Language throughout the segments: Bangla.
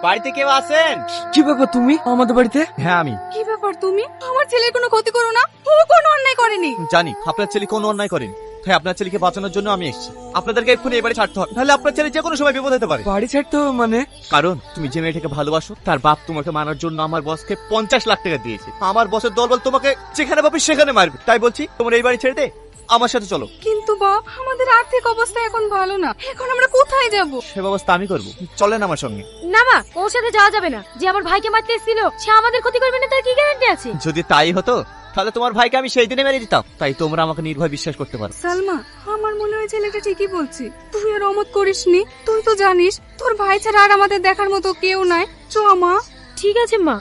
বাড়িতে কেউ আছেন? কি ব্যাপার তুমি আমাদের বাড়িতে? হ্যাঁ আমি কি ব্যাপার তুমি আমার ছেলের কোনো ক্ষতি করো না, ও কোনো অন্যায় করেনি। জানি আপনার ছেলে কোনো অন্যায় করেন, তাই আপনার ছেলেকে বাঁচানোর জন্য আমি এসেছি। আপনাদেরকে এক্ষুনি এবারে ছাড়তে হবে, তাহলে আপনার ছেলে যে কোনো সময় বিপদ হতে পারে। বাড়ি ছাড়তে হবে মানে? কারণ তুমি যে মেয়েটাকে ভালোবাসো তার বাপ তোমাকে মারার জন্য আমার বসকে 50 লাখ টাকা দিয়েছে। আমার বসের দলবল তোমাকে যেখানে পাবি সেখানে মারবে, তাই বলছি তোমার এই বাড়ি ছেড়ে দে, আমার সাথে চলো। কিন্তু বাপ, আমাদের আর্থিক অবস্থা এখন ভালো না, এখন আমরা কোথায় যাব? সে ব্যবস্থা আমি করবো, চলেন আমার সঙ্গে। না মা, ওর সাথে যাওয়া যাবে না। যে আমার ভাইকে মারতে এসেছিল সে আমাদের ক্ষতি করবে না, তার কি গ্যারান্টি আছে? যদি তাই হতো তাহলে তোমার ভাইকে আমি সেই দিনে মেরে দিতাম। তাই তোমরা আমাকে নির্ভয় বিশ্বাস করতে পারো। সালমা, আমার মনে হয় ছেলেটা ঠিকই বলছি, তুই আর অমত করিসনি। তুই তো জানিস তোর ভাই ছাড়া আর আমাদের দেখার মতো কেউ নাই। চ মা। ঠিক আছে মা।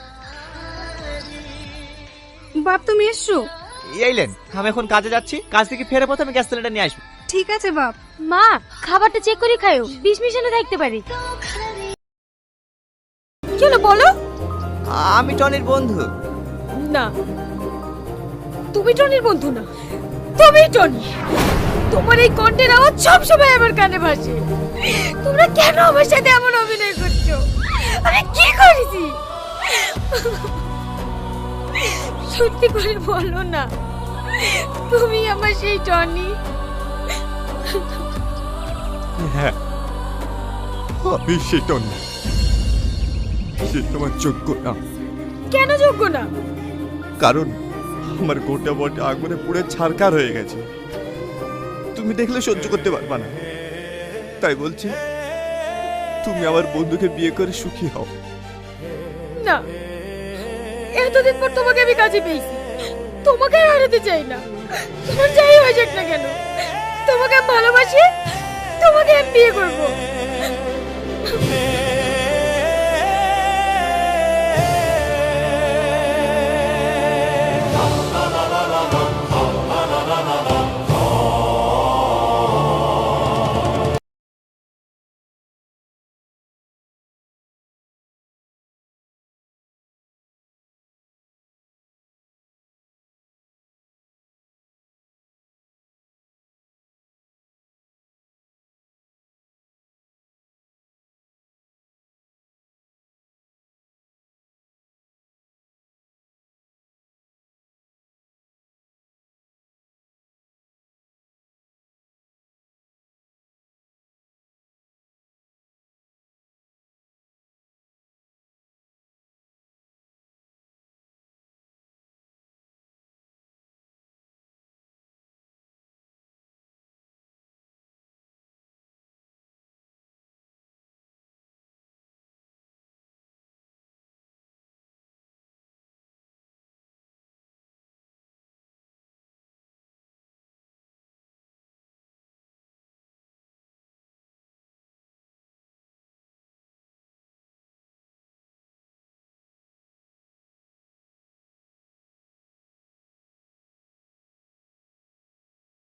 বাপ তুমি এসছো? এইলেন, আমি এখন কাজে যাচ্ছি, কাজ থেকে ফেরে পথে আমি গ্যাস সিলিন্ডার নিয়ে আসবো। ঠিক আছে বাপ। মা, খাবারটা চেক করে খাও, বিষ মিশানো থাকতে পারে। চলো বলো। আমি টনির বন্ধু। না, তুমি টনির বন্ধু না, তুমি টনি। তোমার এই কণ্ঠের আওয়াজ সবসময় আমার কানে ভাসে। তোমরা কেন আমার সাথে এমন অভিনয় করছো? আমি কি করেছি? সত্যি করে বলো না, তুমি আমার সেই টনি? হ্যাঁ, আমি সে টনি। সে তোমার যোগ্য না। কেন যোগ্য না? কারণ আমার গোটা বটে আগুনে পুড়ে ছারকার হয়ে গেছে, তুমি দেখলে সহ্য করতে পারবা না। তাই বলছি, তুমি আমার বন্ধুকে বিয়ে করে সুখী হও। না, এতদিন পর তোমাকে আমি কাছে পেয়েছি, তোমাকে আর হারাতে চাই না। তোমার যাই হয়ে যাক না কেন, তোমাকে আমি ভালোবাসি, তোমাকে আমি বিয়ে করবো।